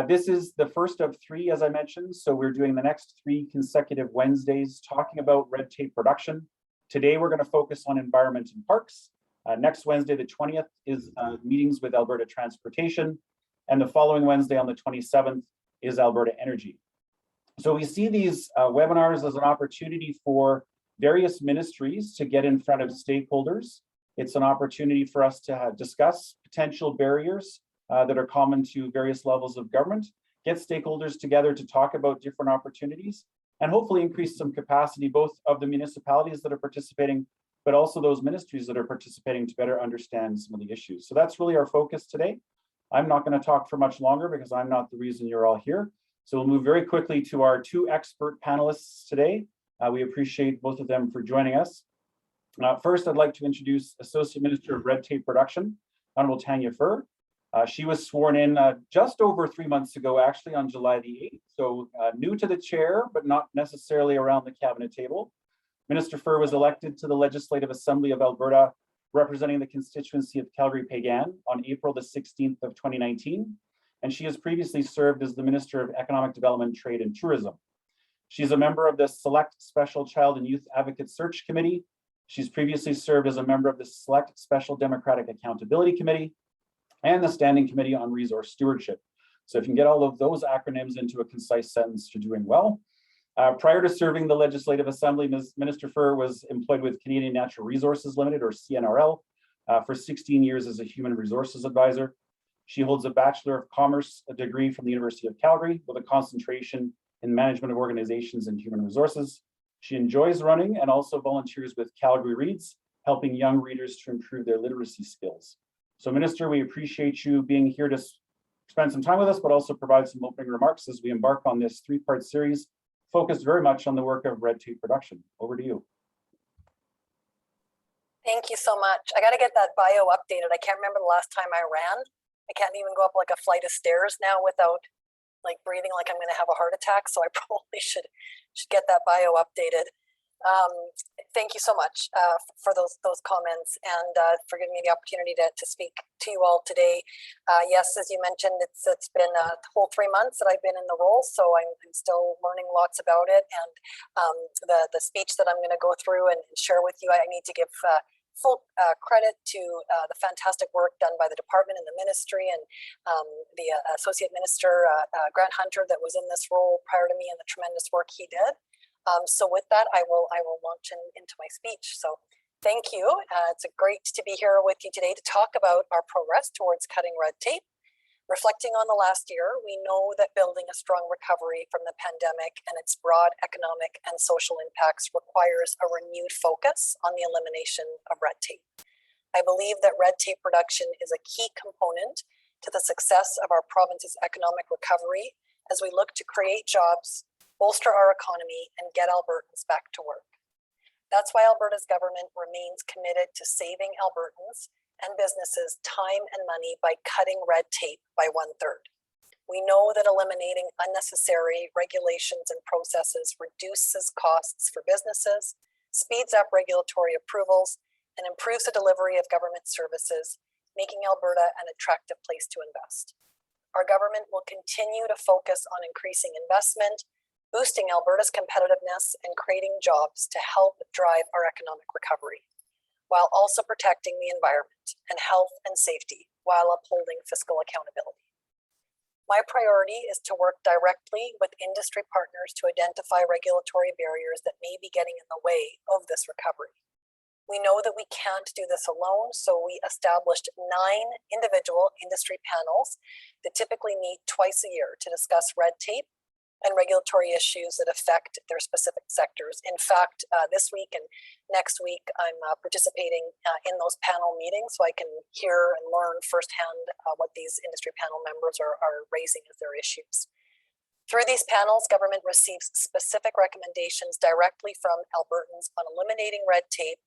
This is the first of three, as I mentioned. So we're doing the next 3 consecutive Wednesdays talking about red tape reduction. Today, we're going to focus on environment and parks. Next Wednesday, the 20th, is meetings with Alberta Transportation. And the following Wednesday on the 27th is Alberta Energy. So we see these webinars as an opportunity for various ministries to get in front of stakeholders. It's an opportunity for us to discuss potential barriers that are common to various levels of government, get stakeholders together to talk about different opportunities, and hopefully increase some capacity both of the municipalities that are participating, but also those ministries that are participating to better understand some of the issues. So that's really our focus today. I'm not going to talk for much longer because I'm not the reason you're all here. So we'll move very quickly to our 2 expert panelists today. We appreciate both of them for joining us. First, I'd like to introduce Associate Minister of Red Tape Reduction, Honorable Tanya. She was sworn in just over 3 months ago, actually on July the 8th. So new to the chair, but not necessarily around the cabinet table. Minister Furr was elected to the Legislative Assembly of Alberta, representing the constituency of Calgary-Paygan on April the 16th of 2019. And she has previously served as the Minister of Economic Development, Trade and Tourism. She's a member of the Select Special Child and Youth Advocate Search Committee. She's previously served as a member of the Select Special Democratic Accountability Committee and the Standing Committee on Resource Stewardship. So if you can get all of those acronyms into a concise sentence, you're doing well. Prior to serving the Legislative Assembly, Minister Furr was employed with Canadian Natural Resources Limited, or CNRL, for 16 years as a Human Resources Advisor. She holds a Bachelor of Commerce degree from the University of Calgary with a concentration in Management of Organizations and Human Resources. She enjoys running and also volunteers with Calgary Reads, helping young readers to improve their literacy skills. So Minister, we appreciate you being here to spend some time with us, but also provide some opening remarks as we embark on this 3-part series focused very much on the work of red tape reduction. Over to you. Thank you so much. I got to get that bio updated. I can't remember the last time I ran. I can't even go up like a flight of stairs now without like breathing like I'm going to have a heart attack. So I probably should get that bio updated. Thank you so much for those comments and for giving me the opportunity to speak to you all today. Yes, as you mentioned, it's been a whole 3 months that I've been in the role, so I'm still learning lots about it. And the speech that I'm going to go through and share with you, I need to give full credit to the fantastic work done by the department and the ministry and the Associate Minister, Grant Hunter, that was in this role prior to me, and the tremendous work he did. So with that, I will launch into my speech. So thank you. It's great to be here with you today to talk about our progress towards cutting red tape. Reflecting on the last year, we know that building a strong recovery from the pandemic and its broad economic and social impacts requires a renewed focus on the elimination of red tape. I believe that red tape reduction is a key component to the success of our province's economic recovery as we look to create jobs, bolster our economy, and get Albertans back to work. That's why Alberta's government remains committed to saving Albertans and businesses time and money by cutting red tape by 1/3. We know that eliminating unnecessary regulations and processes reduces costs for businesses, speeds up regulatory approvals, and improves the delivery of government services, making Alberta an attractive place to invest. Our government will continue to focus on increasing investment, boosting Alberta's competitiveness, and creating jobs to help drive our economic recovery, while also protecting the environment and health and safety while upholding fiscal accountability. My priority is to work directly with industry partners to identify regulatory barriers that may be getting in the way of this recovery. We know that we can't do this alone, so we established 9 individual industry panels that typically meet twice a year to discuss red tape and regulatory issues that affect their specific sectors. In fact, this week and next week, I'm participating in those panel meetings so I can hear and learn firsthand what these industry panel members are raising as their issues. Through these panels, government receives specific recommendations directly from Albertans on eliminating red tape,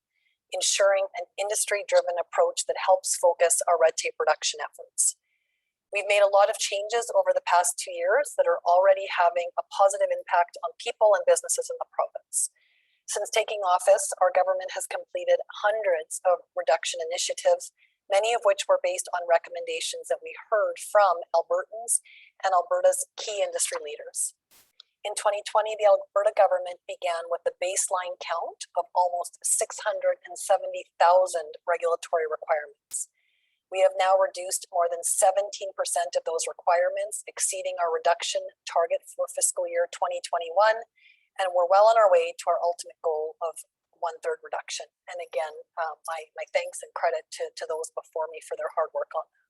ensuring an industry-driven approach that helps focus our red tape reduction efforts. We've made a lot of changes over the past 2 years that are already having a positive impact on people and businesses in the province. Since taking office, our government has completed hundreds of reduction initiatives many of which were based on recommendations that we heard from Albertans and Alberta's key industry leaders. In 2020, the Alberta government began with a baseline count of almost 670,000 regulatory requirements. We have now reduced more than 17% of those requirements, exceeding our reduction target for fiscal year 2021, and we're well on our way to our ultimate goal of 1/3 reduction. And again, my thanks and credit to those before me for their hard work on that.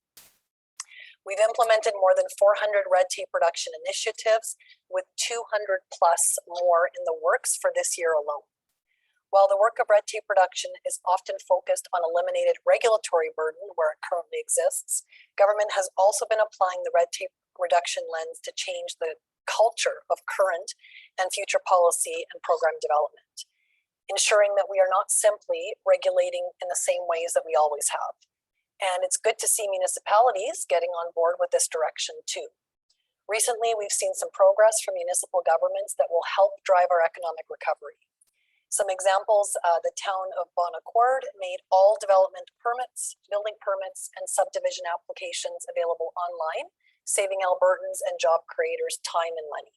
We've implemented more than 400 red tape reduction initiatives, with 200 plus more in the works for this year alone. While the work of red tape reduction is often focused on eliminated regulatory burden where it currently exists, government has also been applying the red tape reduction lens to change the culture of current and future policy and program development, ensuring that we are not simply regulating in the same ways that we always have. And it's good to see municipalities getting on board with this direction too. Recently, we've seen some progress from municipal governments that will help drive our economic recovery. Some examples, the town of Bon Accord made all development permits, building permits, and subdivision applications available online, saving Albertans and job creators time and money.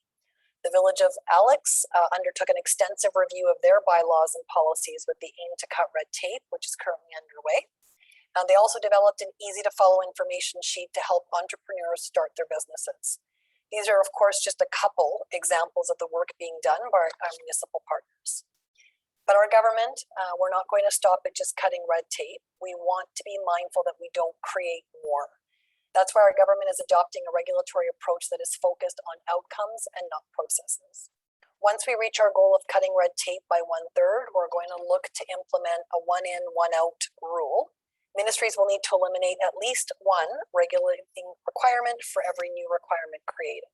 The village of Alex undertook an extensive review of their bylaws and policies with the aim to cut red tape, which is currently underway. They also developed an easy-to-follow information sheet to help entrepreneurs start their businesses. These are, of course, just a couple examples of the work being done by our municipal partners. But our government, we're not going to stop at just cutting red tape. We want to be mindful that we don't create more. That's why our government is adopting a regulatory approach that is focused on outcomes and not processes. Once we reach our goal of cutting red tape by 1/3, we're going to look to implement a one-in, one-out rule. Ministries will need to eliminate at least one regulating requirement for every new requirement created.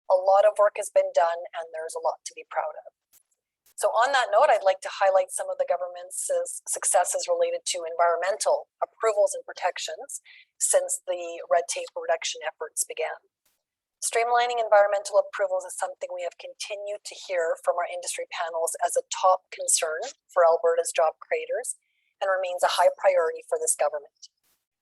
A lot of work has been done, and there's a lot to be proud of. So on that note, I'd like to highlight some of the government's successes related to environmental approvals and protections since the red tape reduction efforts began. Streamlining environmental approvals is something we have continued to hear from our industry panels as a top concern for Alberta's job creators, and remains a high priority for this government.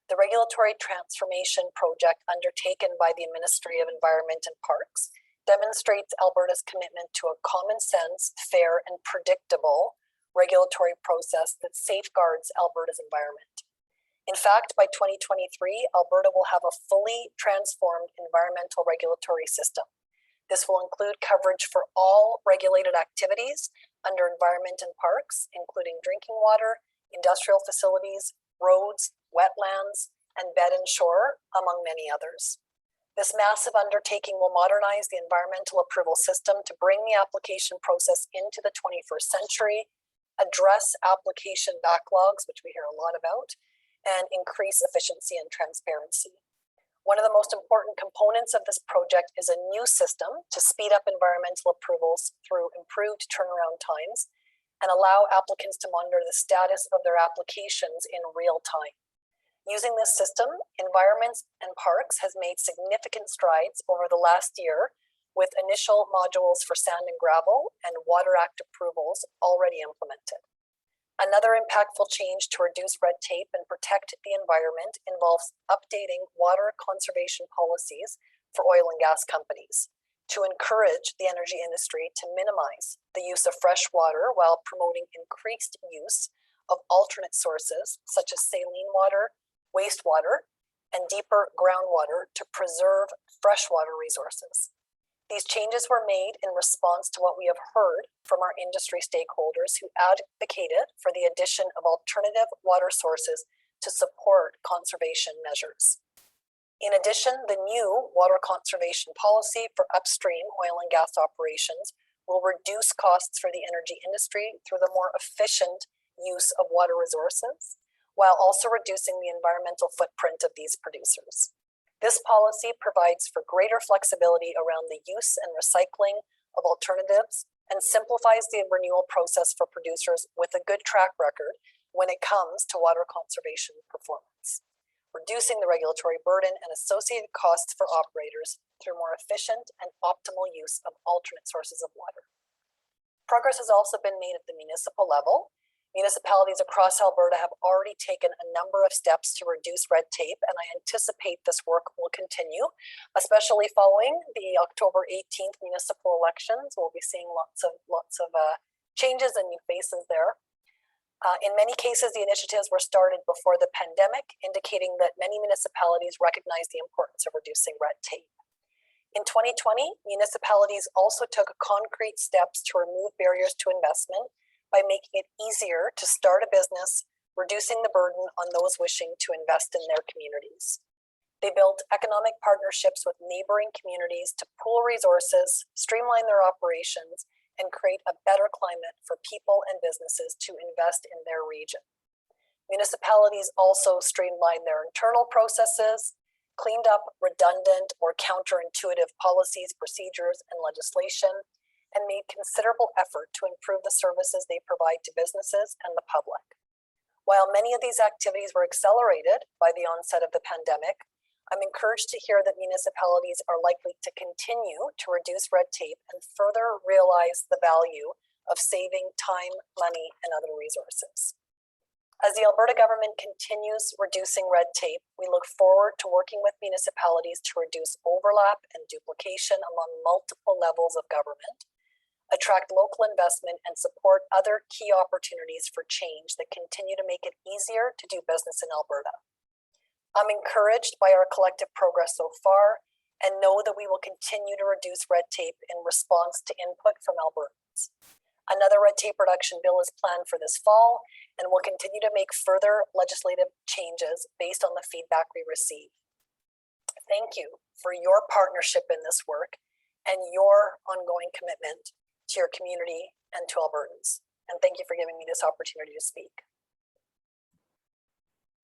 The regulatory transformation project undertaken by the Ministry of Environment and Parks demonstrates Alberta's commitment to a common sense, fair, and predictable regulatory process that safeguards Alberta's environment. In fact, by 2023, Alberta will have a fully transformed environmental regulatory system. This will include coverage for all regulated activities under Environment and Parks, including drinking water, industrial facilities, roads, wetlands, and bed and shore, among many others. This massive undertaking will modernize the environmental approval system to bring the application process into the 21st century, address application backlogs, which we hear a lot about, and increase efficiency and transparency. One of the most important components of this project is a new system to speed up environmental approvals through improved turnaround times and allow applicants to monitor the status of their applications in real time. Using this system, Environment and Parks has made significant strides over the last year, with initial modules for sand and gravel and Water Act approvals already implemented. Another impactful change to reduce red tape and protect the environment involves updating water conservation policies for oil and gas companies to encourage the energy industry to minimize the use of fresh water while promoting increased use of alternate sources such as saline water, wastewater, and deeper groundwater to preserve freshwater resources. These changes were made in response to what we have heard from our industry stakeholders who advocated for the addition of alternative water sources to support conservation measures. In addition, the new water conservation policy for upstream oil and gas operations will reduce costs for the energy industry through the more efficient use of water resources, while also reducing the environmental footprint of these producers. This policy provides for greater flexibility around the use and recycling of alternatives and simplifies the renewal process for producers with a good track record when it comes to water conservation performance, reducing the regulatory burden and associated costs for operators through more efficient and optimal use of alternate sources of water. Progress has also been made at the municipal level. Municipalities across Alberta have already taken a number of steps to reduce red tape, and I anticipate this work will continue, especially following the October 18th municipal elections. We'll be seeing lots of changes and new faces there. In many cases, the initiatives were started before the pandemic, indicating that many municipalities recognize the importance of reducing red tape. In 2020, municipalities also took concrete steps to remove barriers to investment by making it easier to start a business, reducing the burden on those wishing to invest in their communities. They built economic partnerships with neighboring communities to pool resources, streamline their operations, and create a better climate for people and businesses to invest in their region. Municipalities also streamlined their internal processes, cleaned up redundant or counterintuitive policies, procedures, and legislation, and made considerable effort to improve the services they provide to businesses and the public. While many of these activities were accelerated by the onset of the pandemic, I'm encouraged to hear that municipalities are likely to continue to reduce red tape and further realize the value of saving time, money, and other resources. As the Alberta government continues reducing red tape, we look forward to working with municipalities to reduce overlap and duplication among multiple levels of government, attract local investment, and support other key opportunities for change that continue to make it easier to do business in Alberta. I'm encouraged by our collective progress so far and know that we will continue to reduce red tape in response to input from Albertans. Another red tape reduction bill is planned for this fall, and we'll continue to make further legislative changes based on the feedback we receive. Thank you for your partnership in this work and your ongoing commitment to your community and to Albertans. And thank you for giving me this opportunity to speak.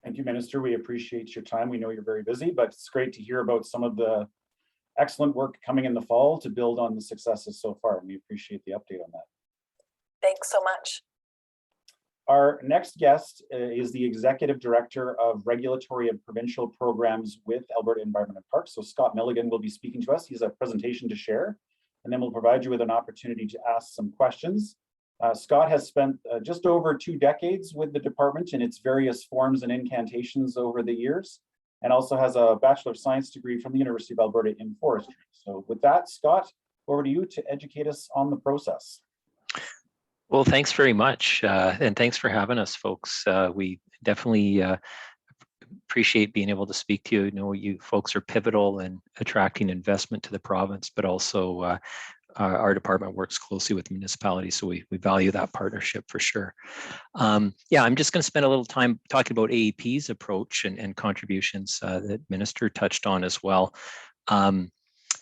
Thank you, Minister. We appreciate your time. We know you're very busy, but it's great to hear about some of the excellent work coming in the fall to build on the successes so far. We appreciate the update on that. Thanks so much. Our next guest is the Executive Director of Regulatory and Provincial Programs with Alberta Environment and Parks. So Scott Milligan will be speaking to us. He has a presentation to share, and then we'll provide you with an opportunity to ask some questions. Scott has spent just over 2 decades with the department in its various forms and incantations over the years, and also has a Bachelor of Science degree from the University of Alberta in Forestry. So with that, Scott, over to you to educate us on the process. Well, thanks very much, and thanks for having us, folks. We definitely appreciate being able to speak to you. I know you folks are pivotal in attracting investment to the province, but also our department works closely with municipalities, so we value that partnership for sure. Yeah, I'm just going to spend a little time talking about AEP's approach and contributions that Minister touched on as well.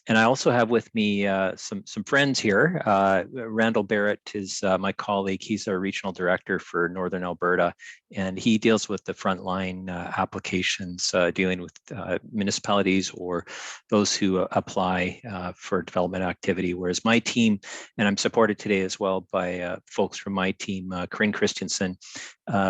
And I also have with me some friends here. Randall Barrett is my colleague. He's our regional director for Northern Alberta, and he deals with the frontline applications dealing with municipalities or those who apply for development activity. Whereas my team, and I'm supported today as well by folks from my team, Corinne Christensen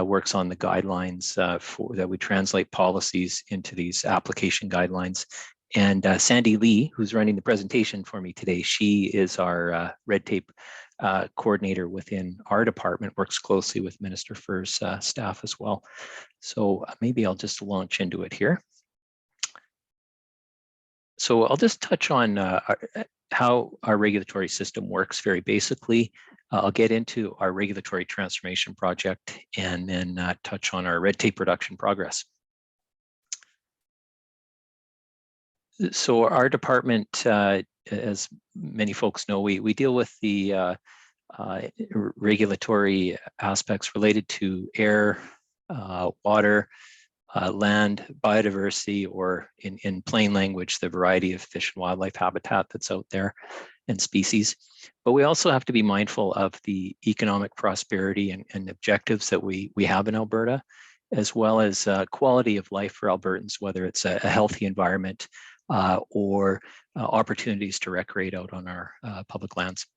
works on the guidelines for that we translate policies into these application guidelines. And Sandy Lee, who's running the presentation for me today, she is our red tape coordinator within our department, works closely with Minister Furr's staff as well. So maybe I'll just launch into it here. So I'll just touch on how our regulatory system works very basically. I'll get into our regulatory transformation project and then touch on our red tape reduction progress. So our department, as many folks know, we deal with the regulatory aspects related to air, water, land, biodiversity, or in plain language, the variety of fish and wildlife habitat that's out there and species. But we also have to be mindful of the economic prosperity and objectives that we have in Alberta, as well as quality of life for Albertans, whether it's a healthy environment, or opportunities to recreate out on our public lands.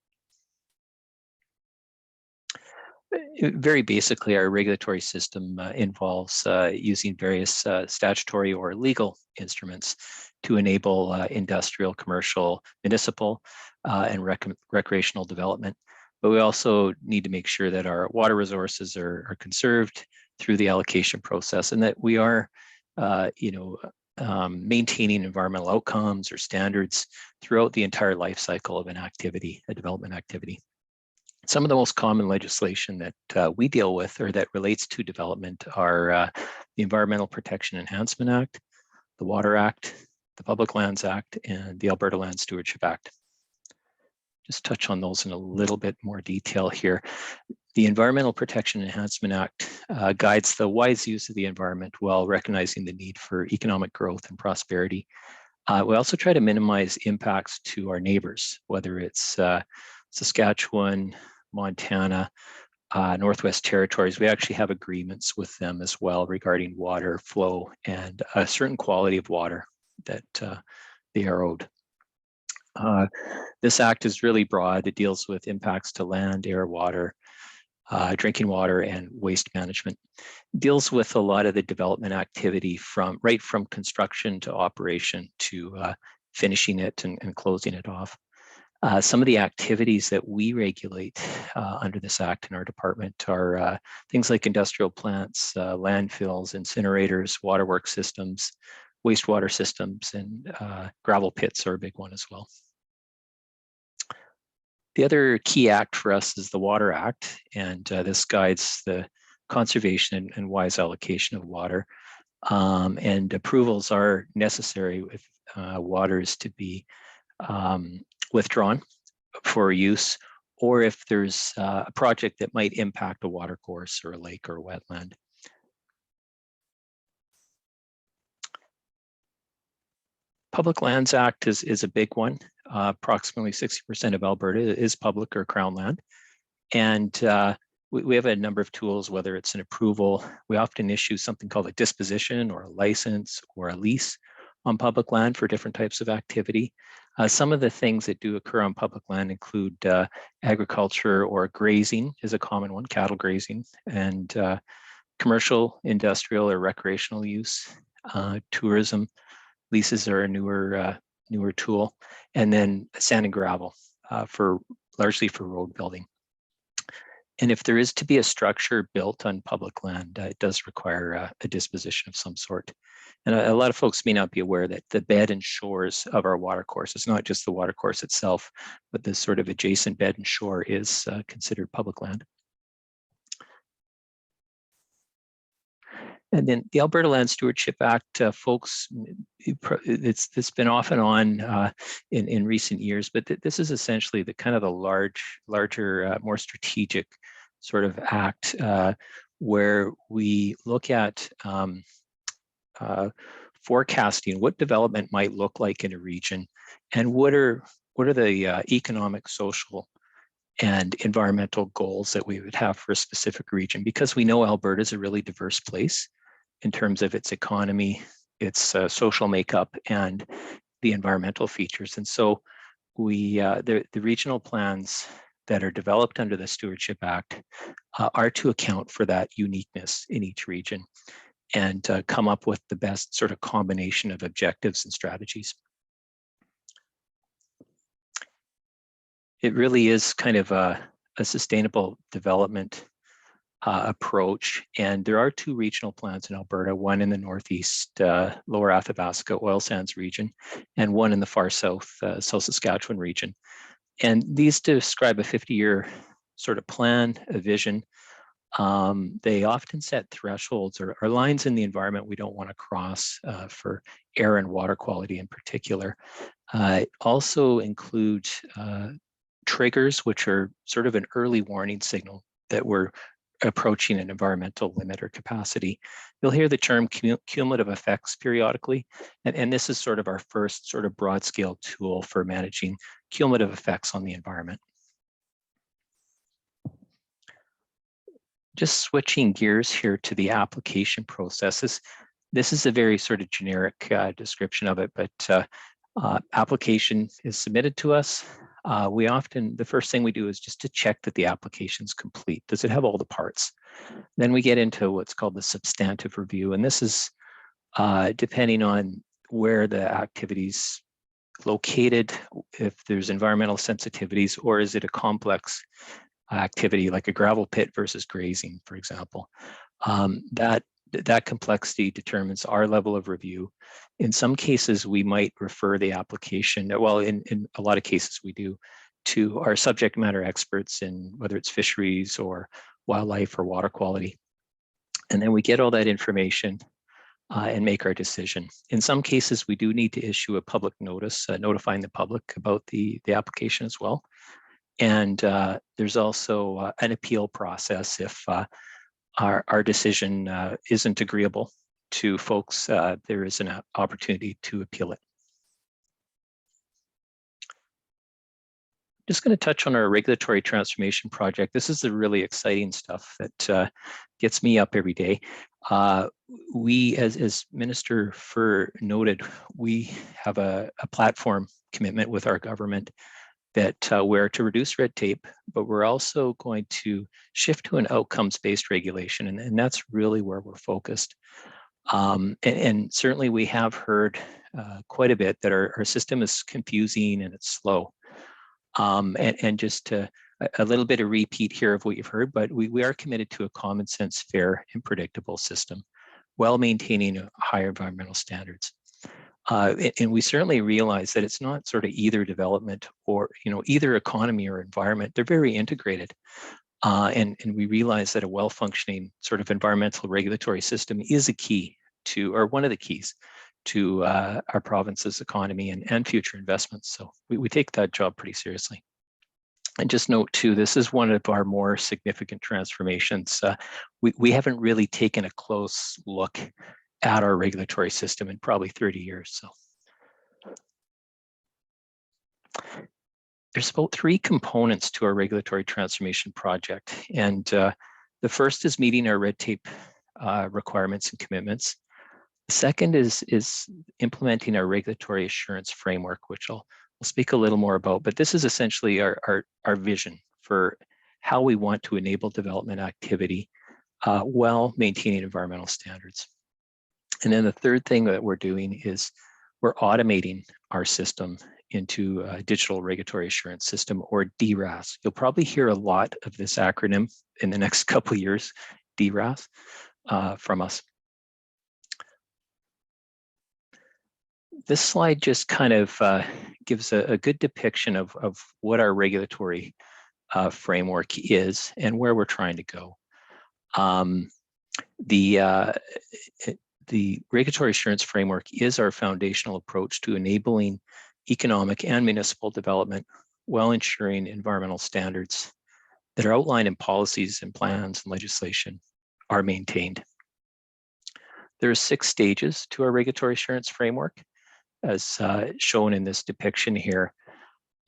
Very basically, our regulatory system involves using various statutory or legal instruments to enable industrial, commercial, municipal, and recreational development. but we also need to make sure that our water resources are conserved through the allocation process, and that we are, maintaining environmental outcomes or standards throughout the entire life cycle of an activity, a development activity. Some of the most common legislation that we deal with or that relates to development are the Environmental Protection Enhancement Act, the Water Act, the Public Lands Act, and the Alberta Land Stewardship Act. Just touch on those in a little bit more detail here. The Environmental Protection Enhancement Act guides the wise use of the environment while recognizing the need for economic growth and prosperity. We also try to minimize impacts to our neighbors, whether it's Saskatchewan, Montana, Northwest Territories. We actually have agreements with them as well regarding water flow and a certain quality of water that they are owed. This act is really broad. It deals with impacts to land, air, water, drinking water, and waste management. It deals with a lot of the development activity right from construction to operation to finishing it and closing it off. Some of the activities that we regulate under this act in our department are things like industrial plants, landfills, incinerators, waterworks systems, wastewater systems, and gravel pits are a big one as well. The other key act for us is the Water Act, and this guides the conservation and wise allocation of water. And approvals are necessary if water is to be withdrawn for use, or if there's a project that might impact a watercourse or a lake or a wetland. Public Lands Act is a big one. Approximately 60% of Alberta is public or crown land. And we have a number of tools, whether it's an approval. We often issue something called a disposition or a license or a lease on public land for different types of activity. Some of the things that do occur on public land include agriculture or grazing is a common one, cattle grazing, and commercial, industrial, or recreational use, tourism. Leases are a newer tool, and then sand and gravel largely for road building. And if there is to be a structure built on public land, it does require a disposition of some sort. And a lot of folks may not be aware that the bed and shores of our watercourse, it's not just the watercourse itself, but the sort of adjacent bed and shore is considered public land. And then the Alberta Land Stewardship Act, folks, it's been off and on in recent years, but this is essentially the kind of the larger, more strategic sort of act where we look at forecasting what development might look like in a region, and what are the economic, social, and environmental goals that we would have for a specific region, because we know Alberta is a really diverse place in terms of its economy, its social makeup, and the environmental features. And so the regional plans that are developed under the Stewardship Act are to account for that uniqueness in each region and come up with the best sort of combination of objectives and strategies. It really is kind of a sustainable development approach. And there are two regional plans in Alberta, one in the northeast, Lower Athabasca oil sands region, and one in the far south, South Saskatchewan region. And these describe a 50-year sort of plan, a vision. They often set thresholds or lines in the environment we don't want to cross for air and water quality in particular. It also includes triggers, which are sort of an early warning signal that we're approaching an environmental limit or capacity. You'll hear the term cumulative effects periodically, and this is sort of our first sort of broad scale tool for managing cumulative effects on the environment. Just switching gears here to the application processes. This is a very sort of generic description of it, but application is submitted to us. The first thing we do is just to check that the application is complete. Does it have all the parts? Then we get into what's called the substantive review. And this is depending on where the activity's located, if there's environmental sensitivities, or is it a complex activity, like a gravel pit versus grazing, for example. That complexity determines our level of review. In some cases, we might refer the application, well, in a lot of cases we do, to our subject matter experts in whether it's fisheries or wildlife or water quality. And then we get all that information and make our decision. In some cases, we do need to issue a public notice notifying the public about the application as well. And there's also an appeal process if our decision isn't agreeable to folks, there is an opportunity to appeal it. Just going to touch on our regulatory transformation project. This is the really exciting stuff that gets me up every day. We, as Minister Furr noted, we have a platform commitment with our government that we're to reduce red tape, but we're also going to shift to an outcomes-based regulation, and that's really where we're focused. And certainly we have heard quite a bit that our system is confusing and it's slow. And just a little bit of repeat here of what you've heard, but we are committed to a common sense, fair, and predictable system while maintaining higher environmental standards. And we certainly realize that it's not sort of either development or, either economy or environment. They're very integrated. And we realize that a well-functioning sort of environmental regulatory system is a key to, or one of the keys to our province's economy and future investments. So we take that job pretty seriously. And just note too, this is one of our more significant transformations. We haven't really taken a close look at our regulatory system in probably 30 years. So there's about 3 components to our regulatory transformation project. And the first is meeting our red tape requirements and commitments. The second is implementing our regulatory assurance framework, which I'll speak a little more about, but this is essentially our vision for how we want to enable development activity while maintaining environmental standards. And then the third thing that we're doing is we're automating our system into a digital regulatory assurance system, or DRAS. You'll probably hear a lot of this acronym in the next couple of years, DRAS, from us. This slide just kind of gives a good depiction of what our regulatory framework is and where we're trying to go. The regulatory assurance framework is our foundational approach to enabling economic and municipal development while ensuring environmental standards that are outlined in policies and plans and legislation are maintained. There are 6 stages to our regulatory assurance framework, as shown in this depiction here.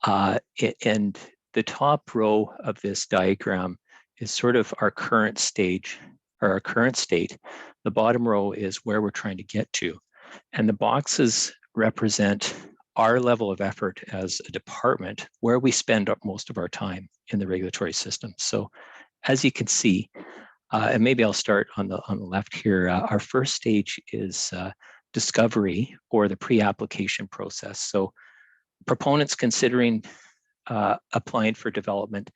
And the top row of this diagram is sort of our current stage, or our current state. The bottom row is where we're trying to get to. And the boxes represent our level of effort as a department, where we spend most of our time in the regulatory system. So as you can see, and maybe I'll start on the left here, our first stage is discovery, or the pre-application process. So proponents considering applying for development,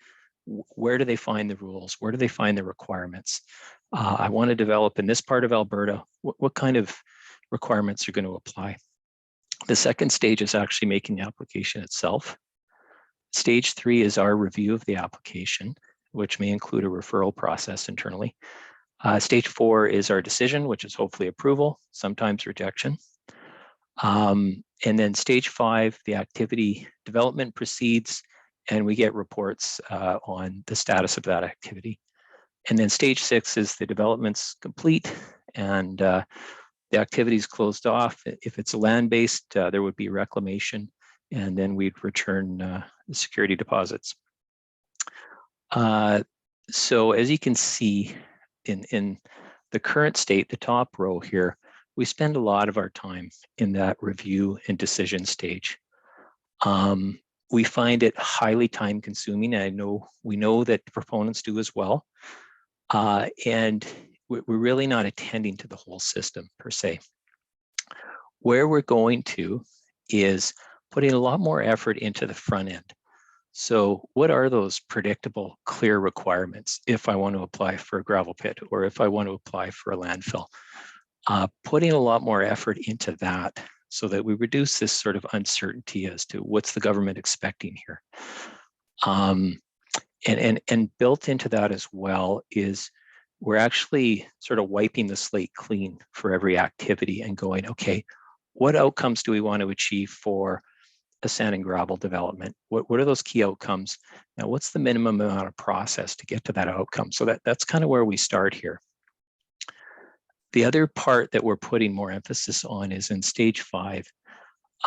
where do they find the rules? Where do they find the requirements? I want to develop in this part of Alberta. What kind of requirements are going to apply? The second stage is actually making the application itself. Stage 3 is our review of the application, which may include a referral process internally. Stage 4 is our decision, which is hopefully approval, sometimes rejection. And then stage 5, the activity development proceeds, and we get reports on the status of that activity. And then stage 6 is the development's complete and the activity is closed off. If it's land-based, there would be reclamation, and then we'd return the security deposits. So as you can see in the current state, the top row here, we spend a lot of our time in that review and decision stage. We find it highly time consuming. We know that the proponents do as well. And we're really not attending to the whole system per se. Where we're going to is putting a lot more effort into the front end. So what are those predictable, clear requirements if I want to apply for a gravel pit or if I want to apply for a landfill? Putting a lot more effort into that so that we reduce this sort of uncertainty as to what's the government expecting here. And built into that as well is we're actually sort of wiping the slate clean for every activity and going, okay, what outcomes do we want to achieve for a sand and gravel development? What are those key outcomes? Now, what's the minimum amount of process to get to that outcome? So that's kind of where we start here. The other part that we're putting more emphasis on is in stage 5.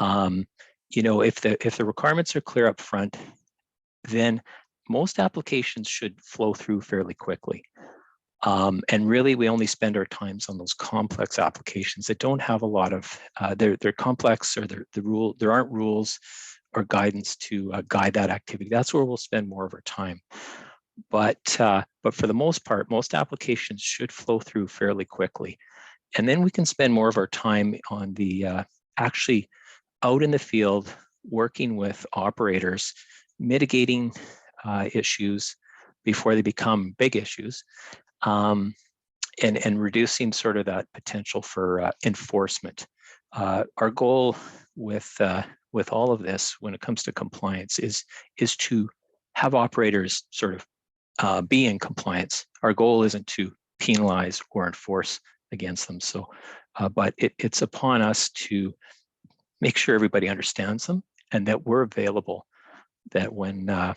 You know, if the requirements are clear up front, then most applications should flow through fairly quickly. And really, we only spend our times on those complex applications that don't have a lot of, they're complex, or there aren't rules or guidance to guide that activity. That's where we'll spend more of our time. But for the most part, most applications should flow through fairly quickly. And then we can spend more of our time on the actually out in the field, working with operators, mitigating issues before they become big issues, and reducing sort of that potential for enforcement. Our goal with all of this, when it comes to compliance, is to have operators sort of be in compliance. Our goal isn't to penalize or enforce against them. So, but it's upon us to make sure everybody understands them and that we're available. That when a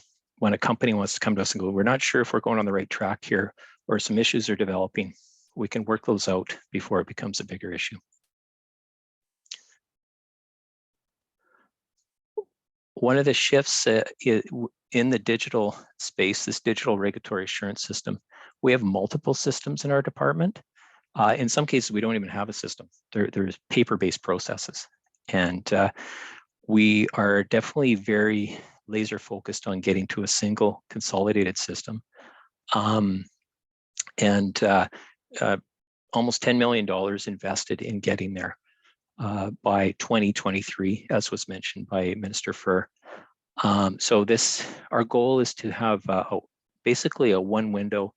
company wants to come to us and go, we're not sure if we're going on the right track here, or some issues are developing, we can work those out before it becomes a bigger issue. One of the shifts in the digital space, this digital regulatory assurance system, we have multiple systems in our department. In some cases, we don't even have a system. There's paper-based processes. And we are definitely very laser focused on getting to a single consolidated system. And almost $10 million invested in getting there by 2023, as was mentioned by Minister Furr. So our goal is to have basically a one window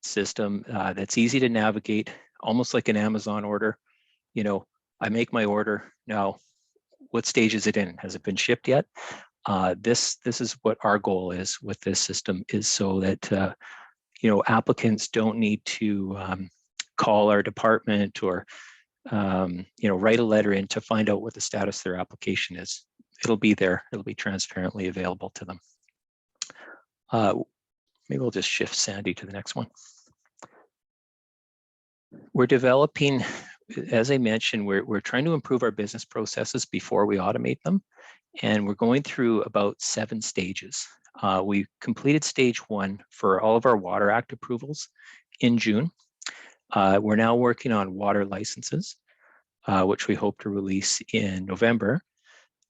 system that's easy to navigate, almost like an Amazon order. You know, I make my order. Now, what stage is it in? Has it been shipped yet? This is what our goal is with this system, is so that you know, applicants don't need to call our department or you know, write a letter in to find out what the status of their application is. It'll be there. It'll be transparently available to them. Maybe we'll just shift Sandy to the next one. We're developing, as I mentioned, we're trying to improve our business processes before we automate them. And we're going through about 7 stages. We completed stage 1 for all of our Water Act approvals in June. We're now working on water licenses, which we hope to release in November.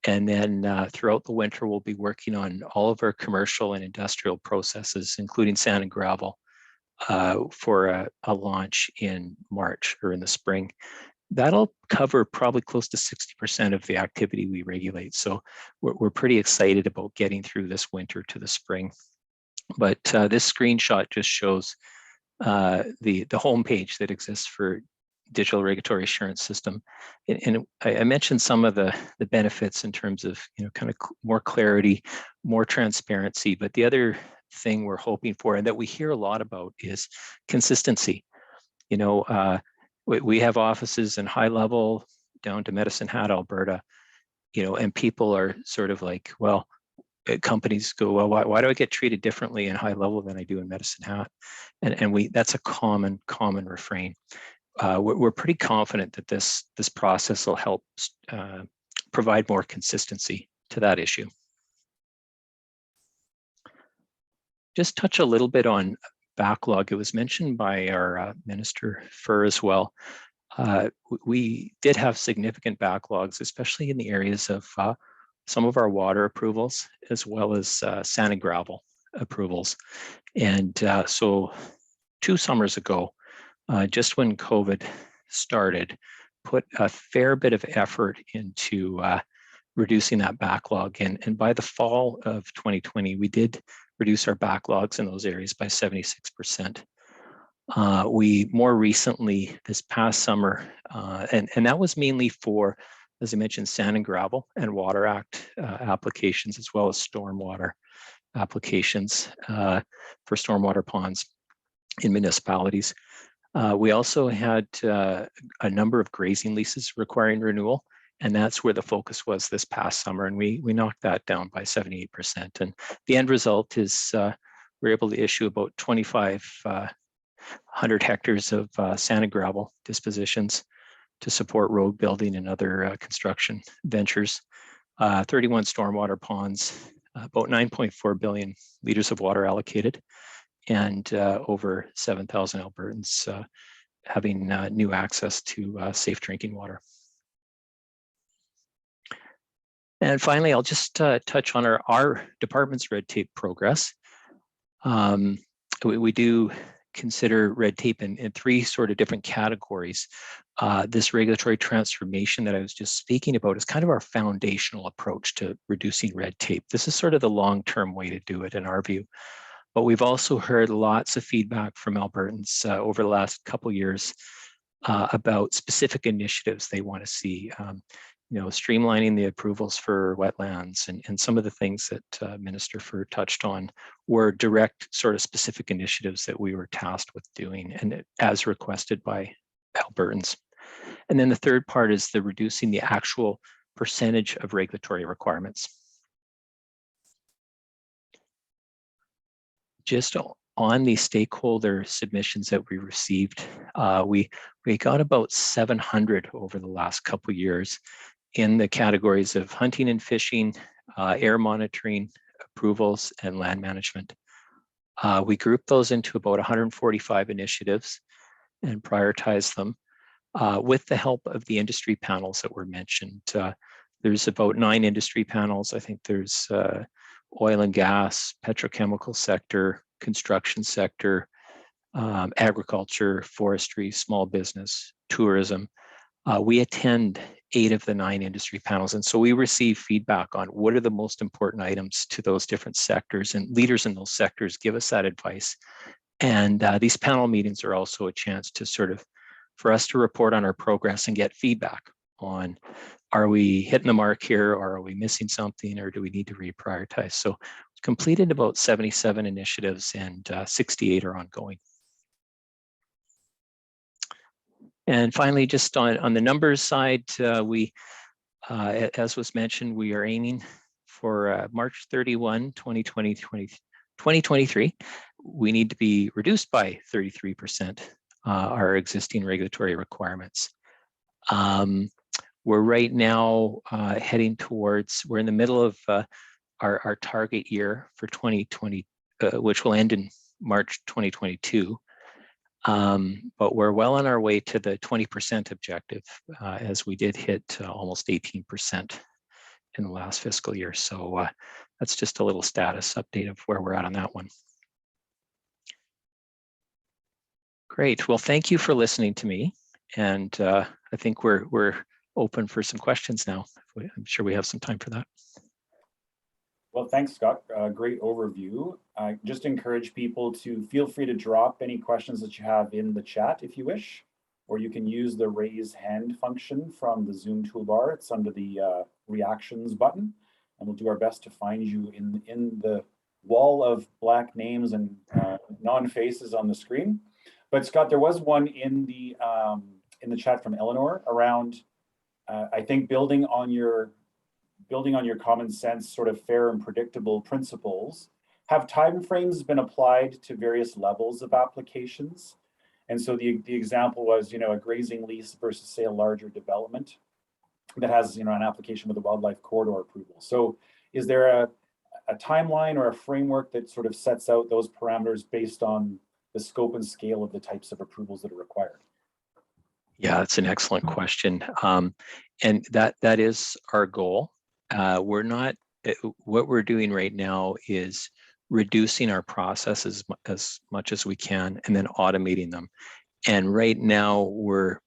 And then throughout the winter, we'll be working on all of our commercial and industrial processes, including sand and gravel, for a launch in March or in the spring. That'll cover probably close to 60% of the activity we regulate. So we're pretty excited about getting through this winter to the spring. But this screenshot just shows the homepage that exists for digital regulatory assurance system. And I mentioned some of the benefits in terms of, you know, kind of more clarity, more transparency. But the other thing we're hoping for, and that we hear a lot about, is consistency. You know, we have offices in High Level down to Medicine Hat, Alberta, you know, and people are sort of like, well, companies go, well, why do I get treated differently in High Level than I do in Medicine Hat? And that's a common refrain. We're pretty confident that this process will help provide more consistency to that issue. Just touch a little bit on backlog. It was mentioned by our Minister Furr as well. We did have significant backlogs, especially in the areas of some of our water approvals, as well as sand and gravel approvals. And so 2 summers ago, just when COVID started, put a fair bit of effort into reducing that backlog. And by the fall of 2020, we did reduce our backlogs in those areas by 76%. We more recently, this past summer, and that was mainly for, as I mentioned, sand and gravel and Water Act applications, as well as stormwater applications for stormwater ponds in municipalities. We also had a number of grazing leases requiring renewal, and that's where the focus was this past summer, and we knocked that down by 78%. And the end result is we're able to issue about 2,500 hectares of sand and gravel dispositions to support road building and other construction ventures, 31 stormwater ponds, about 9.4 billion liters of water allocated, and over 7,000 Albertans having new access to safe drinking water. And finally, I'll just touch on our department's red tape progress. We do consider red tape in three sort of different categories. This regulatory transformation that I was just speaking about is kind of our foundational approach to reducing red tape. This is sort of the long-term way to do it in our view. But we've also heard lots of feedback from Albertans over the last couple of years about specific initiatives they want to see. Streamlining the approvals for wetlands and some of the things that Minister Fur touched on were direct sort of specific initiatives that we were tasked with doing, and as requested by Albertans. And then the third part is the reducing the actual percentage of regulatory requirements. Just on the stakeholder submissions that we received, we got about 700 over the last couple of years in the categories of hunting and fishing, air monitoring, approvals, and land management. We grouped those into about 145 initiatives and prioritized them with the help of the industry panels that were mentioned. There's about 9 industry panels. I think there's oil and gas, petrochemical sector, construction sector, agriculture, forestry, small business, tourism. We attend 8 of the 9 industry panels. And so we receive feedback on what are the most important items to those different sectors, and leaders in those sectors give us that advice. And these panel meetings are also a chance to for us to report on our progress and get feedback on, are we hitting the mark here, or are we missing something, or do we need to reprioritize? So we've completed about 77 initiatives, and 68 are ongoing. And finally, just on the numbers side, as was mentioned, we are aiming for March 31, 2023. We need to be reduced by 33% our existing regulatory requirements. We're right now heading towards, we're in the middle of our target year for 2020, which will end in March 2022. But we're well on our way to the 20% objective, as we did hit almost 18% in the last fiscal year. So that's just a little status update of where we're at on that one. Great. Well, thank you for listening to me. And I think we're open for some questions now. I'm sure we have some time for that. Well, thanks, Scott. Great overview. I just encourage people to feel free to drop any questions that you have in the chat if you wish, or you can use the raise hand function from the Zoom toolbar. It's under the reactions button, and we'll do our best to find you in the wall of black names and non-faces on the screen. But Scott, there was one in the chat from Eleanor around, I think, building on your common sense, sort of fair and predictable principles. Have timeframes been applied to various levels of applications? And so the example was, a grazing lease versus, say, a larger development that has, an application with a wildlife corridor approval. So is there a timeline or a framework that sort of sets out those parameters based on the scope and scale of the types of approvals that are required? Yeah, that's an excellent question. And that is our goal. What we're doing right now is reducing our processes as much as we can and then automating them. And right now we're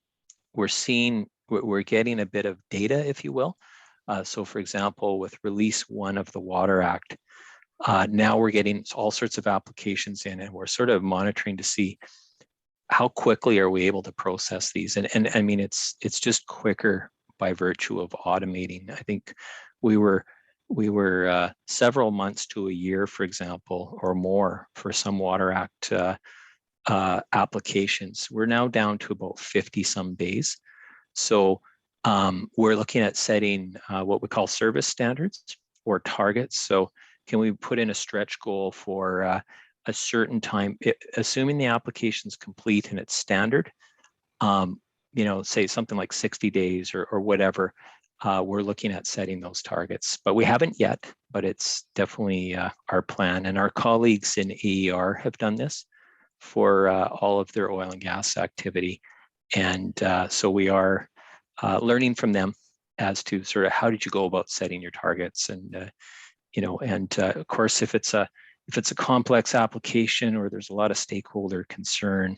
getting a bit of data, if you will, So for example, with release 1 of the Water Act, now we're getting all sorts of applications in, and we're sort of monitoring to see how quickly are we able to process these. And I mean, it's just quicker by virtue of automating. I think we were several months to a year, for example, or more for some Water Act applications. We're now down to about 50 some days. So we're looking at setting what we call service standards or targets. So can we put in a stretch goal for a certain time, assuming the application's complete and it's standard, say something like 60 days or whatever, we're looking at setting those targets. But we haven't yet, but it's definitely our plan. And our colleagues in AER have done this for all of their oil and gas activity. And so we are learning from them as to sort of how did you go about setting your targets, and of course, if it's a complex application or there's a lot of stakeholder concern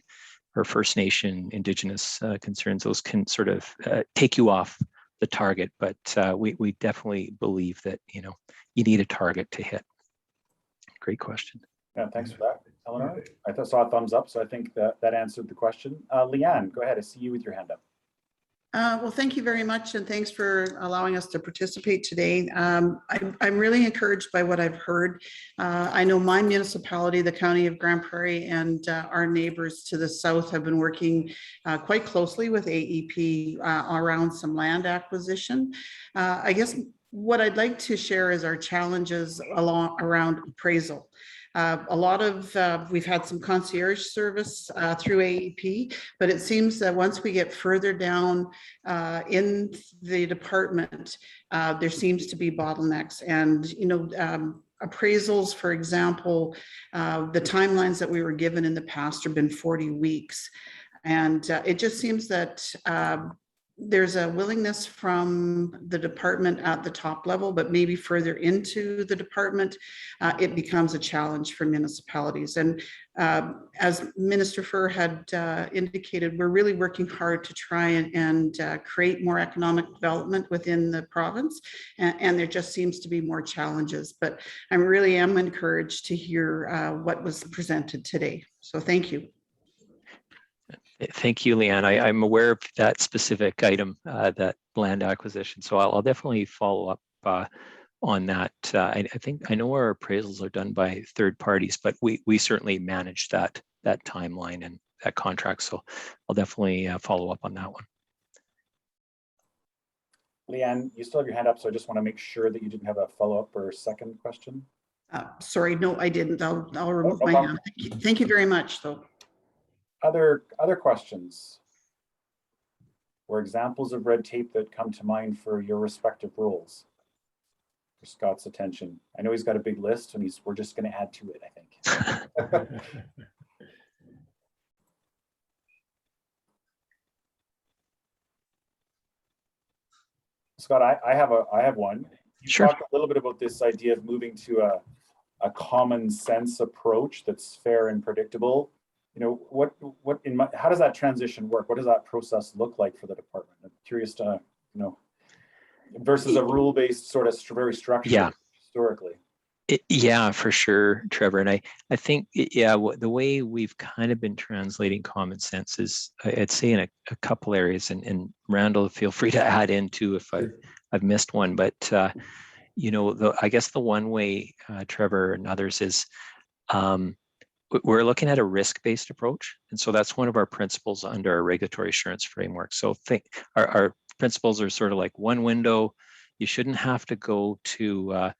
or First Nation, Indigenous concerns, those can sort of take you off the target. But we definitely believe that you need a target to hit. Great question. Yeah, thanks for that, Eleanor. I saw a thumbs up, so I think that answered the question. Leanne, go ahead. I see you with your hand up. Well, thank you very much, and thanks for allowing us to participate today. I'm really encouraged by what I've heard. I know my municipality, the County of Grand Prairie, and our neighbors to the south have been working quite closely with AEP around some land acquisition. I guess what I'd like to share is our challenges around appraisal. A lot of, we've had some concierge service through AEP, but it seems that once we get further down in the department, there seems to be bottlenecks. And, appraisals, for example, the timelines that we were given in the past have been 40 weeks. And it just seems that there's a willingness from the department at the top level, but maybe further into the department, it becomes a challenge for municipalities. And as Minister Furr had indicated, we're really working hard to try and create more economic development within the province. And there just seems to be more challenges, but I really am encouraged to hear what was presented today. So thank you. Thank you, Leanne. I'm aware of that specific item, that land acquisition. So I'll definitely follow up on that. I know our appraisals are done by third parties, but we certainly manage that timeline and that contract. So I'll definitely follow up on that one. Leanne, you still have your hand up, so I just want to make sure that you didn't have a follow-up or second question. Sorry, no, I didn't. I'll remove my hand. Thank you very much, though. Other questions or examples of red tape that come to mind for your respective roles? For Scott's attention. I know he's got a big list, and we're just going to add to it, I think. Scott, I have one. You Sure. talked a little bit about this idea of moving to a common sense approach that's fair and predictable. How does that transition work? What does that process look like for the department? I'm curious to, versus a rule-based sort of very structured historically. Yeah, for sure, Trevor. And I think, the way we've kind of been translating common sense is, I'd say in a couple areas, and Randall, feel free to add in too if I've missed one. But, I guess the one way, Trevor and others, is we're looking at a risk-based approach. And so that's one of our principles under our regulatory assurance framework. So our principles are sort of like one window. You shouldn't have to go to,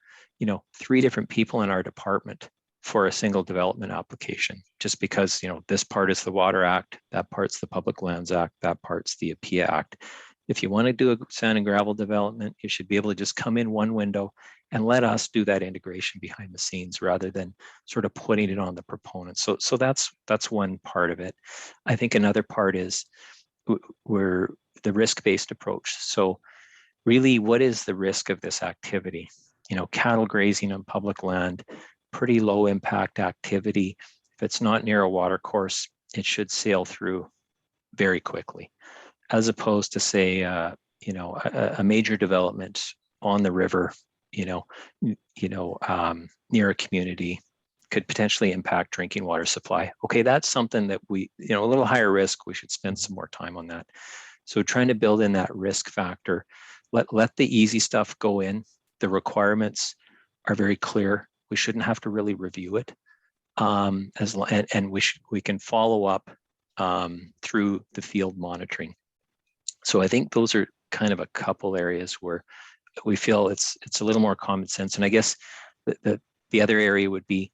3 different people in our department for a single development application, just because, this part is the Water Act, that part's the Public Lands Act, that part's the APIA Act. If you want to do a sand and gravel development, you should be able to just come in one window and let us do that integration behind the scenes rather than sort of putting it on the proponent. So that's one part of it. I think another part is we're the risk-based approach. So really, what is the risk of this activity? Cattle grazing on public land, pretty low impact activity. If it's not near a water course, it should sail through very quickly, as opposed to say, a major development on the river, near a community could potentially impact drinking water supply. Okay, that's something that we, a little higher risk, we should spend some more time on that. So trying to build in that risk factor, let the easy stuff go in. The requirements are very clear. We shouldn't have to really review it. And we can follow up through the field monitoring. So I think those are kind of a couple areas where we feel it's a little more common sense. And I guess the other area would be,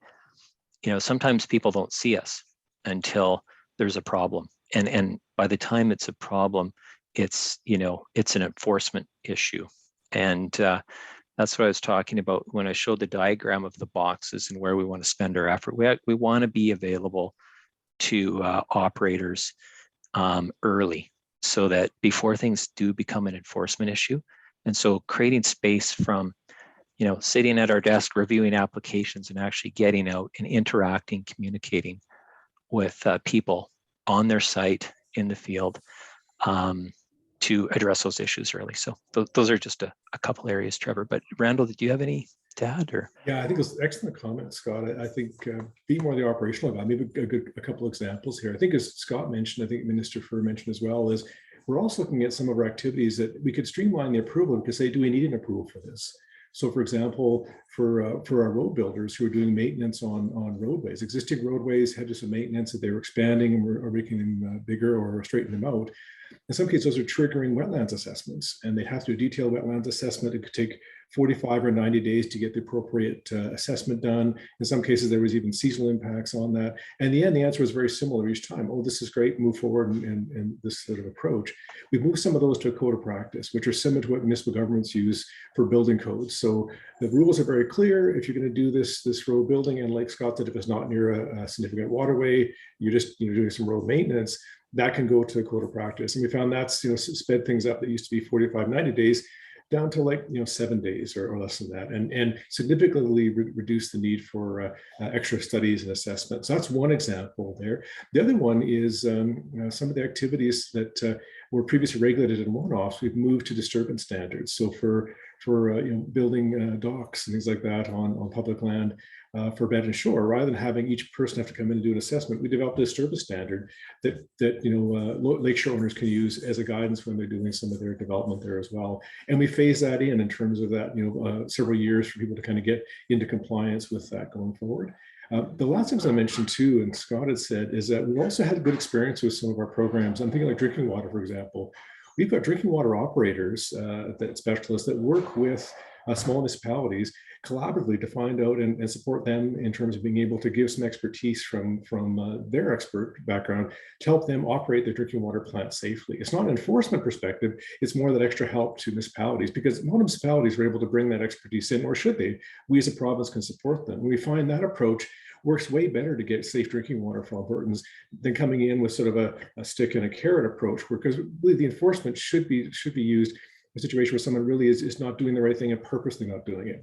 sometimes people don't see us until there's a problem. And by the time it's a problem, it's an enforcement issue. And that's what I was talking about when I showed the diagram of the boxes and where we want to spend our effort. We want to be available to operators early, so that before things do become an enforcement issue. And so creating space from, sitting at our desk, reviewing applications, and actually getting out and interacting, communicating with people on their site, in the field, to address those issues early. So those are just a couple areas, Trevor. But Randall, did you have any to add? Or? Yeah, I think it's an excellent comment, Scott. I think being more the operational guy, maybe a couple examples here. I think as Scott mentioned, I think Minister Furr mentioned as well, is we're also looking at some of our activities that we could streamline the approval. We could say, do we need an approval for this? So for example, for our road builders who are doing maintenance on roadways, existing roadways had just some maintenance that they were expanding and or making them bigger or straightening them out. In some cases, those are triggering wetlands assessments, and they have to do a detailed wetlands assessment. It could take 45 or 90 days to get the appropriate assessment done. In some cases, there was even seasonal impacts on that. And in the end, the answer was very similar each time. Oh, this is great, move forward, and this sort of approach. We've moved some of those to a code of practice, which are similar to what municipal governments use for building codes. So the rules are very clear. If you're going to do this road building, and like Scott said, if it's not near a significant waterway, you're just doing some road maintenance, that can go to a code of practice. And we found that's sped things up that used to be 45, 90 days down to 7 days or less than that, and significantly reduce the need for extra studies and assessments. So that's one example there. The other one is some of the activities that were previously regulated in one-offs, we've moved to disturbance standards. So for building docks and things like that on public land for bed and shore, rather than having each person have to come in and do an assessment, we developed a disturbance standard that lakeshore owners can use as a guidance when they're doing some of their development there as well. And we phase that in terms of that several years for people to kind of get into compliance with that going forward. The last things I mentioned too, and Scott had said, is that we've also had a good experience with some of our programs. I'm thinking like drinking water, for example. We've got drinking water operators, that specialists that work with small municipalities collaboratively to find out and support them in terms of being able to give some expertise from their expert background to help them operate their drinking water plant safely. It's not an enforcement perspective, it's more that extra help to municipalities, because not municipalities are able to bring that expertise in, or should they? We as a province can support them. And we find that approach works way better to get safe drinking water for Albertans than coming in with sort of a stick and a carrot approach, because really the enforcement should be used a situation where someone really is not doing the right thing and purposely not doing it.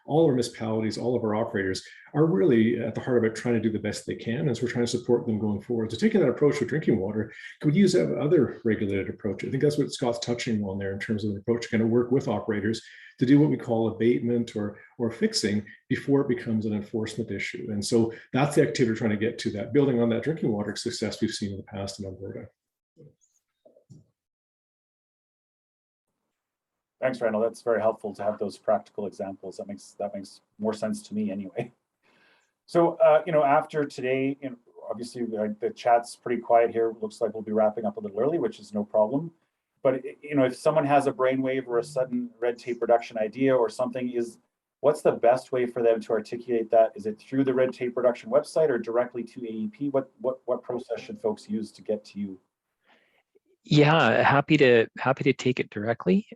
All our municipalities, all of our operators are really at the heart of it trying to do the best they can, as we're trying to support them going forward. So taking that approach with drinking water, could we use other regulated approaches? I think that's what Scott's touching on there in terms of the approach to kind of work with operators to do what we call abatement or fixing before it becomes an enforcement issue. And so that's the activity we're trying to get to, that building on that drinking water success we've seen in the past in Alberta. Thanks, Randall. That's very helpful to have those practical examples. That makes more sense to me anyway. So, after today, obviously the chat's pretty quiet here. Looks like we'll be wrapping up a little early, which is no problem. But if someone has a brainwave or a sudden red tape reduction idea or something, what's the best way for them to articulate that? Is it through the red tape reduction website or directly to AEP? What process should folks use to get to you? Yeah, happy to take it directly.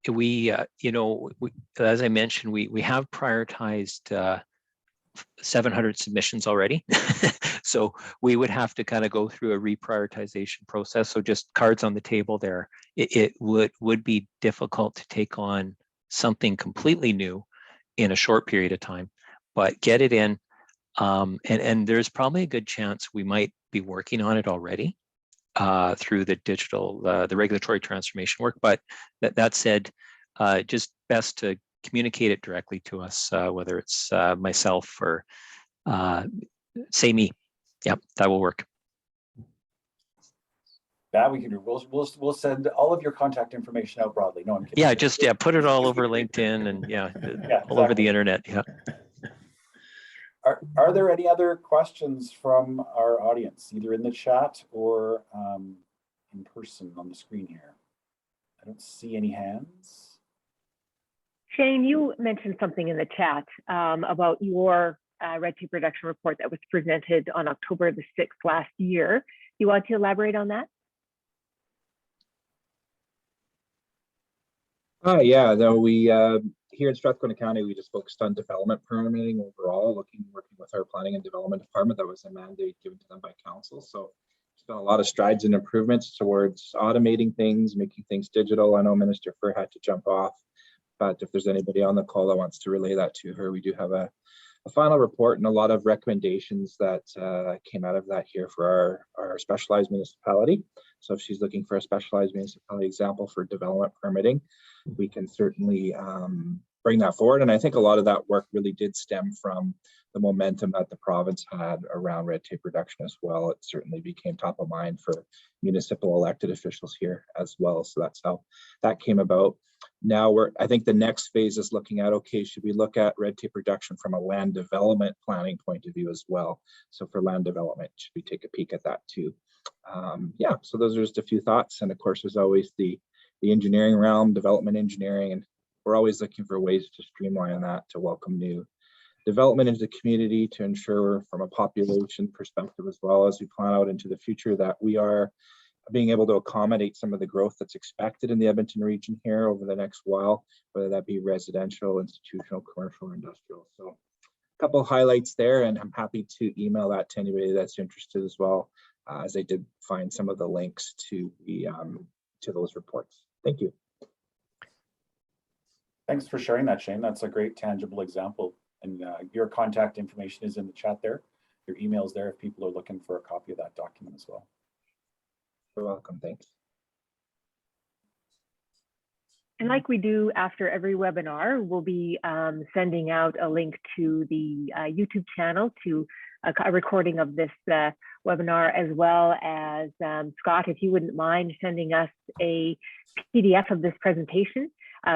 We as I mentioned, we have prioritized 700 submissions already. So we would have to kind of go through a reprioritization process. So just cards on the table there. It would be difficult to take on something completely new in a short period of time, but get it in. And there's probably a good chance we might be working on it already through the digital, the regulatory transformation work. But that said, just best to communicate it directly to us, whether it's myself or say me. Yep, that will work. That we can do. We'll send all of your contact information out broadly. No, I'm kidding. Yeah, just put it all over LinkedIn and all over the internet. Yeah. Are there any other questions from our audience, either in the chat or in person on the screen here? I don't see any hands. Shane, you mentioned something in the chat about your red tape reduction report that was presented on October the 6th last year. You want to elaborate on that? Yeah, though we here in Strathcona County, we just focused on development permitting overall, working with our planning and development department. That was a mandate given to them by council. So it's been a lot of strides and improvements towards automating things, making things digital. I know Minister Fur had to jump off, but if there's anybody on the call that wants to relay that to her, we do have a final report and a lot of recommendations that came out of that here for our specialized municipality. So if she's looking for a specialized municipality example for development permitting, we can certainly bring that forward. And I think a lot of that work really did stem from the momentum that the province had around red tape reduction as well. It certainly became top of mind for municipal elected officials here as well. So that's how that came about. Now I think the next phase is looking at, okay, should we look at red tape reduction from a land development planning point of view as well? So for land development, should we take a peek at that too? Yeah, so those are just a few thoughts. And of course, there's always the engineering realm, development engineering, and we're always looking for ways to streamline that, to welcome new development into the community, to ensure from a population perspective as well as we plan out into the future that we are being able to accommodate some of the growth that's expected in the Edmonton region here over the next while, whether that be residential, institutional, commercial, or industrial. So a couple of highlights there, and I'm happy to email that to anybody that's interested as well, as I did find some of the links to the to those reports. Thank you. Thanks for sharing that, Shane. That's a great tangible example. And your contact information is in the chat there. Your email's there if people are looking for a copy of that document as well. You're welcome. Thanks. And like we do after every webinar, we'll be sending out a link to the YouTube channel to a recording of this webinar, as well as Scott, if you wouldn't mind sending us a PDF of this presentation,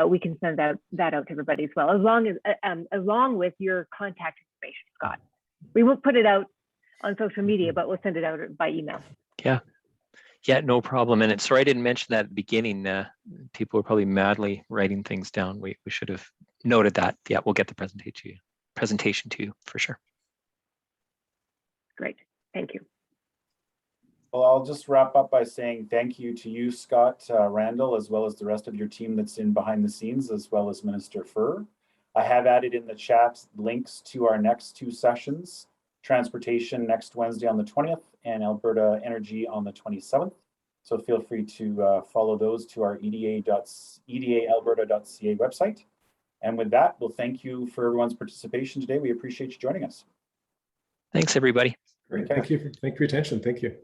we can send that out to everybody as well, along with your contact information, Scott. We won't put it out on social media, but we'll send it out by email. Yeah, no problem. And sorry I didn't mention that at the beginning. People were probably madly writing things down. We should have noted that. Yeah, we'll get the presentation to you for sure. Great, thank you. Well, I'll just wrap up by saying thank you to you, Scott Randall, as well as the rest of your team that's in behind the scenes, as well as Minister Fur. I have added in the chat links to our next two sessions, transportation next Wednesday on the 20th and Alberta Energy on the 27th. So feel free to follow those to our EDAalberta.ca website. And with that, we'll thank you for everyone's participation today. We appreciate you joining us. Thanks, everybody. Great. Thank you for your attention. Thank you.